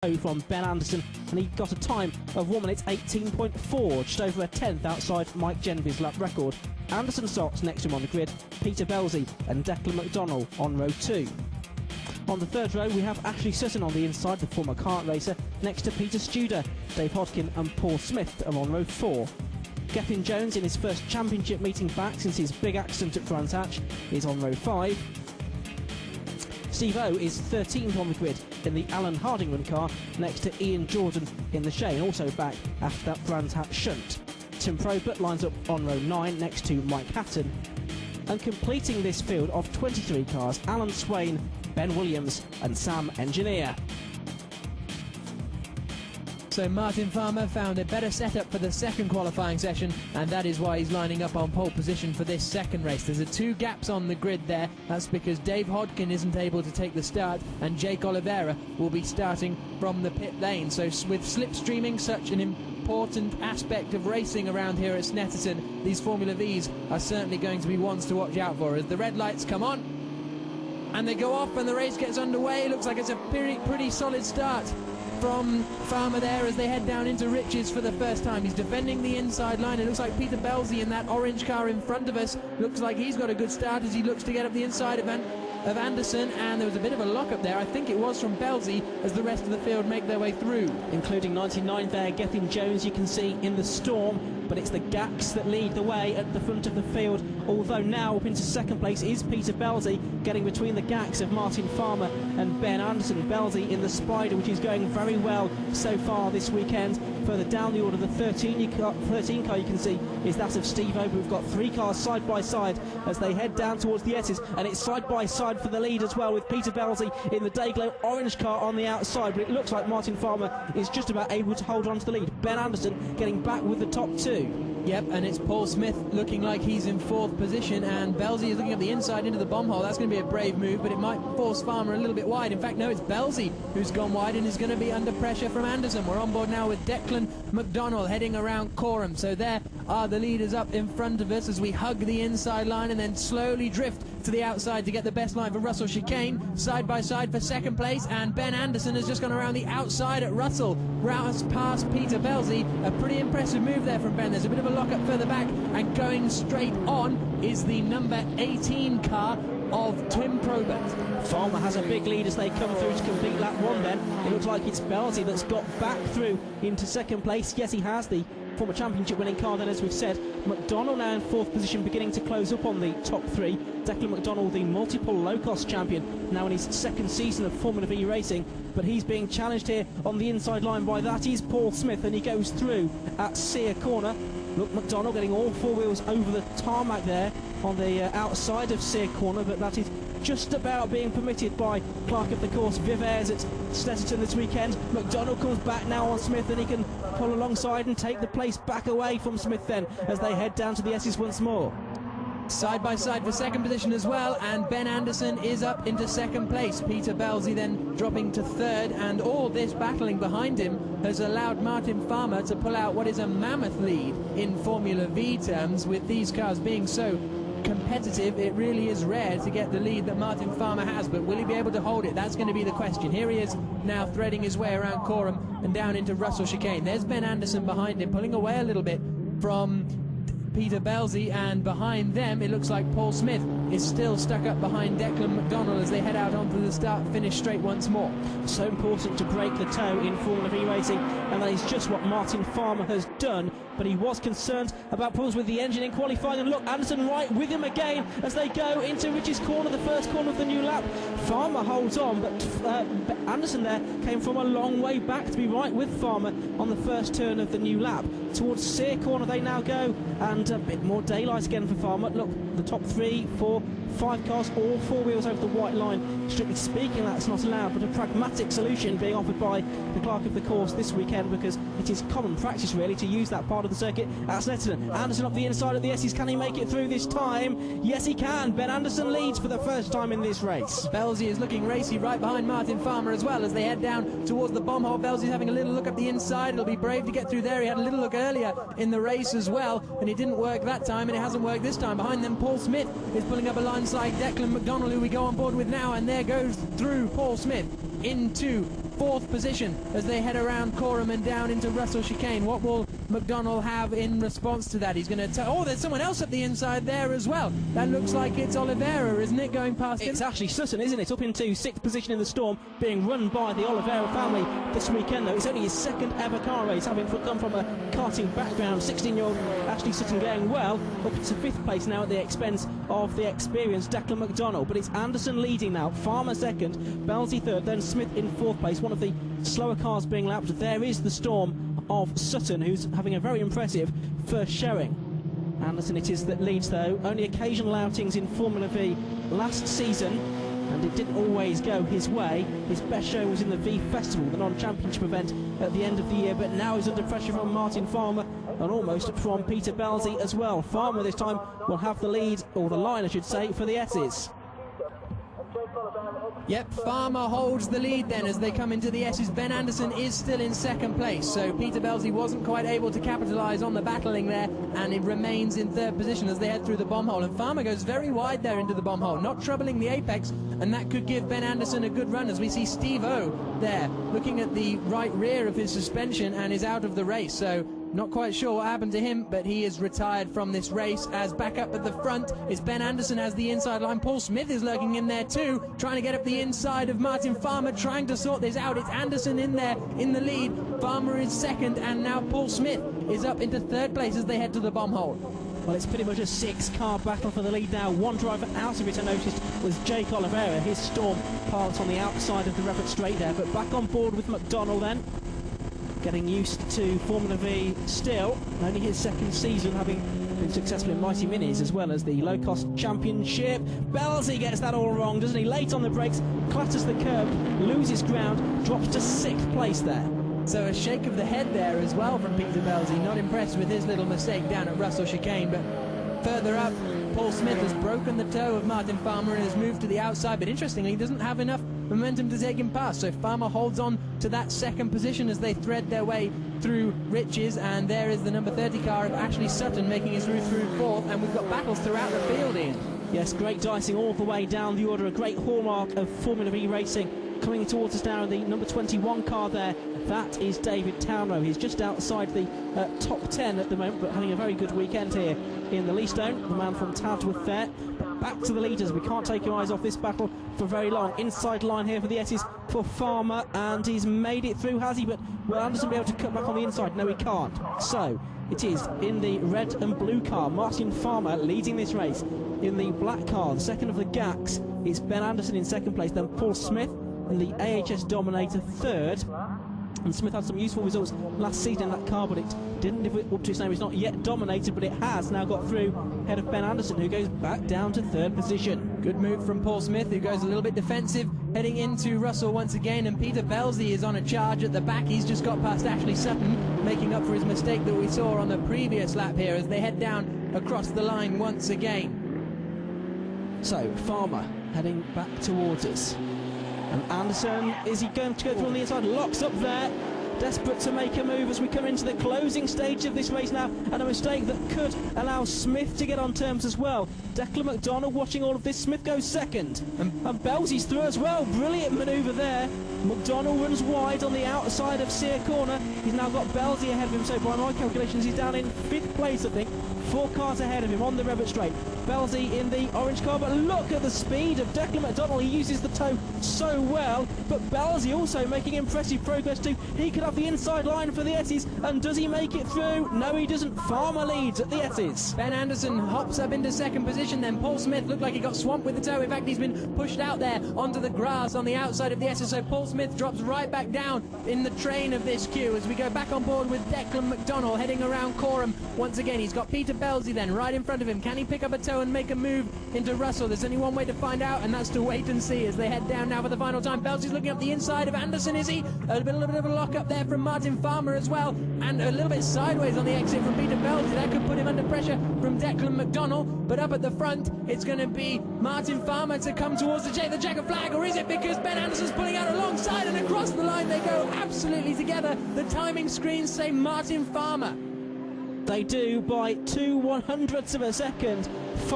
from Ben Anderson, and he got a time of 1 minute 18.4, just over a tenth outside Mike Genvy's lap record. Anderson starts next to him on the grid, Peter Belzy and Declan McDonnell on row 2. On the third row we have Ashley Sutton on the inside, the former kart racer, next to Peter Studer. Dave Hodkin and Paul Smith are on row 4. Gethin Jones, in his first championship meeting back since his big accident at Brands Hatch, is on row 5. Steve O is 13th on the grid in the Alan Harding run car, next to Ian Jordan in the Shane, also back after that Brands Hatch shunt. Tim Probert lines up on row 9 next to Mike Hatton. And completing this field of 23 cars, Alan Swain, Ben Williams and Sam Engineer. So Martin Farmer found a better setup for the second qualifying session, and that is why he's lining up on pole position for this second race. There's two gaps on the grid there. That's because Dave Hodkin isn't able to take the start, and Jake Oliveira will be starting from the pit lane. So with slipstreaming such an important aspect of racing around here at Snetterton, these Formula Vs are certainly going to be ones to watch out for as the red lights come on and they go off and the race gets underway. Looks like it's a pretty solid start from Farmer there as they head down into Riches for the first time. He's defending the inside line. It looks like Peter Belzy in that orange car in front of us looks like he's got a good start as he looks to get up the inside of Anderson, and there was a bit of a lock-up there. I think it was from Belzy as the rest of the field make their way through. Including 99 there, Gethin Jones, you can see in the storm, but it's the Gax that lead the way at the front of the field, although now up into second place is Peter Belzy, getting between the Gax of Martin Farmer and Ben Anderson. Belzy in the Spider, which is going very well so far this weekend. Further down the order, the 13 car you can see is that of Steve O. We've got 3 cars side by side as they head down towards the S's, and it's side by side for the lead as well, with Peter Belzy in the Dayglow orange car on the outside, but it looks like Martin Farmer is just about able to hold on to the lead. Ben Anderson getting back with the top 2. Yep, and it's Paul Smith looking like he's in 4th position, and Belzy is looking at the inside into the bomb hole. That's going to be a brave move, but it might force Farmer a little bit wide. In fact, no, it's Belzy who's gone wide and is going to be under pressure from Anderson. We're on board now with Declan McDonnell heading around Coram. So there are the leaders up in front of us as we hug the inside line and then slowly drift to the outside to get the best line for Russell Chicane, side by side for second place, and Ben Anderson has just gone around the outside at Russell, roused past Peter Belzy. A pretty impressive move there from Ben. There's a bit of a lock-up further back, and going straight on is the number 18 car of Tim Probert. Farmer has a big lead as they come through to complete lap 1 then. It looks like it's Belzy that's got back through into second place. Yes, he has, the former championship winning car then, as we've said. McDonnell now in 4th position, beginning to close up on the top 3. Declan McDonnell, the multiple low-cost champion, now in his 2nd season of Formula V racing, but he's being challenged here on the inside line by that is Paul Smith, and he goes through at Sear Corner. Look, McDonnell getting all 4 wheels over the tarmac there on the outside of Sear Corner, but that is just about being permitted by Clerk of the Course Viv Ayres at Snetterton this weekend. McDonnell comes back now on Smith, and he can pull alongside and take the place back away from Smith then as they head down to the S's once more. Side by side for second position as well, and Ben Anderson is up into second place. Peter Belzy then dropping to 3rd, and all this battling behind him has allowed Martin Farmer to pull out what is a mammoth lead in Formula V terms. With these cars being so competitive, it really is rare to get the lead that Martin Farmer has, but will he be able to hold it? That's going to be the question. Here he is now threading his way around Coram and down into Russell Chicane. There's Ben Anderson behind him, pulling away a little bit from Peter Belzy, and behind them it looks like Paul Smith is still stuck up behind Declan McDonnell as they head out onto the start-finish straight once more. So important to break the toe in Formula V racing, and that is just what Martin Farmer has done, but he was concerned about problems with the engine in qualifying, and look, Anderson right with him again as they go into Rich's Corner, the first corner of the new lap. Farmer holds on, but Anderson there came from a long way back to be right with Farmer on the first turn of the new lap. Towards Sear Corner they now go, and a bit more daylight again for Farmer. Look, the top 3, 4, 5 cars, all 4 wheels over the white line. Strictly speaking, that's not allowed, but a pragmatic solution being offered by the Clerk of the Course this weekend, because it is common practice really to use that part of the circuit at Snetterton. Anderson up the inside of the S's. Can he make it through this time? Yes, he can. Ben Anderson leads for the first time in this race. Belzy is looking racy right behind Martin Farmer as well as they head down towards the bomb hole. Belzy's having a little look up the inside. It'll be brave to get through there. He had a little look earlier in the race as well, and it didn't work that time, and it hasn't worked this time. Behind them, Paul Smith is pulling up alongside Declan McDonnell, who we go on board with now, and there goes through Paul Smith into 4th position as they head around Coram and down into Russell Chicane. What will McDonnell have in response to that? He's going to oh, there's someone else up the inside there as well. That looks like it's Oliveira, isn't it, going past him? It's actually Sutton, isn't it? Up into 6th position in the Storm, being run by the Oliveira family this weekend, though. It's only his 2nd ever car race, having come from a karting background. 16-year-old Ashley Sutton going well, up to 5th place now at the expense of the experienced Declan McDonnell. But it's Anderson leading now, Farmer 2nd, Belzy 3rd, then Smith in 4th place. One of the slower cars being lapped. There is the Storm of Sutton, who's having a very impressive first showing. Anderson it is that leads, though. Only occasional outings in Formula V last season, and it didn't always go his way. His best show was in the V Festival, the non-championship event at the end of the year, but now he's under pressure from Martin Farmer and almost from Peter Belzy as well. Farmer this time will have the lead, or the line I should say, for the S's. Yep, Farmer holds the lead then as they come into the S's. Ben Anderson is still in 2nd place, so Peter Belzy wasn't quite able to capitalise on the battling there, and it remains in 3rd position as they head through the bomb hole. And Farmer goes very wide there into the bomb hole, not troubling the apex, and that could give Ben Anderson a good run as we see Steve O there looking at the right rear of his suspension and is out of the race. So not quite sure what happened to him, but he is retired from this race, as back up at the front is Ben Anderson as the inside line. Paul Smith is lurking in there too, trying to get up the inside of Martin Farmer, trying to sort this out. It's Anderson in there in the lead. Farmer is 2nd, and now Paul Smith is up into 3rd place as they head to the bomb hole. Well, it's pretty much a 6-car battle for the lead now. One driver out of it, I noticed, was Jake Oliveira. His Storm parked on the outside of the Revett straight there, but back on board with McDonnell then. Getting used to Formula V still, only his 2nd season, having been successful in Mighty Minis as well as the low-cost championship. Belzy gets that all wrong, doesn't he? Late on the brakes, clatters the curb, loses ground, drops to 6th place there. So a shake of the head there as well from Peter Belzy. Not impressed with his little mistake down at Russell Chicane, but further up, Paul Smith has broken the toe of Martin Farmer and has moved to the outside, but interestingly, he doesn't have enough momentum to take him past, so Farmer holds on to that 2nd position as they thread their way through Riches, and there is the number 30 car of Ashley Sutton making his route through 4th, and we've got battles throughout the field, Ian. Yes, great dicing all the way down the order, a great hallmark of Formula V racing. Coming towards us now in the number 21 car there, that is David Townrow. He's just outside the top 10 at the moment, but having a very good weekend here in the Leastone, the man from Tadworth there. But back to the leaders, we can't take our eyes off this battle for very long. Inside line here for the S's for Farmer, and he's made it through, has he? But will Anderson be able to cut back on the inside? No, he can't. So it is in the red and blue car, Martin Farmer leading this race. In the black car, the 2nd of the GACs, it's Ben Anderson in 2nd place, then Paul Smith in the AHS Dominator 3rd. And Smith had some useful results last season in that car, but it didn't live up to its name. It's not yet dominated, but it has now got through ahead of Ben Anderson, who goes back down to 3rd position. Good move from Paul Smith, who goes a little bit defensive, heading into Russell once again, and Peter Belzy is on a charge at the back. He's just got past Ashley Sutton, making up for his mistake that we saw on the previous lap here as they head down across the line once again. So, Farmer heading back towards us. And Anderson, is he going to go through on the inside? Locks up there, desperate to make a move as we come into the closing stage of this race now, and a mistake that could allow Smith to get on terms as well. Declan McDonnell watching all of this. Smith goes 2nd, and Belzy's through as well. Brilliant manoeuvre there. McDonnell runs wide on the outside of Sear Corner. He's now got Belzy ahead of him, so by my calculations he's down in 5th place, I think. 4 cars ahead of him on the Revett straight. Belzy in the orange car, but look at the speed of Declan McDonnell. He uses the toe so well, but Belzy also making impressive progress too. He could have the inside line for the S's, and does he make it through? No, he doesn't. Farmer leads at the S's. Ben Anderson hops up into 2nd position, then Paul Smith looked like he got swamped with the toe. In fact, he's been pushed out there onto the grass on the outside of the S's, so Paul Smith drops right back down in the train of this queue as we go back on board with Declan McDonnell heading around Coram once again. He's got Peter Belzy then right in front of him. Can he pick up a toe and make a move into Russell? There's only one way to find out, and that's to wait and see as they head down now for the final time. Belzy's looking up the inside of Anderson, is he? A little bit of a lock up there from Martin Farmer as well, and a little bit sideways on the exit from Peter Belzy. That could put him under pressure from Declan McDonnell, but up at the front it's going to be Martin Farmer to come towards the checkered flag, or is it because Ben Anderson's pulling out alongside, and across the line they go absolutely together. The timing screens say Martin Farmer. They do by 2/100ths of a second.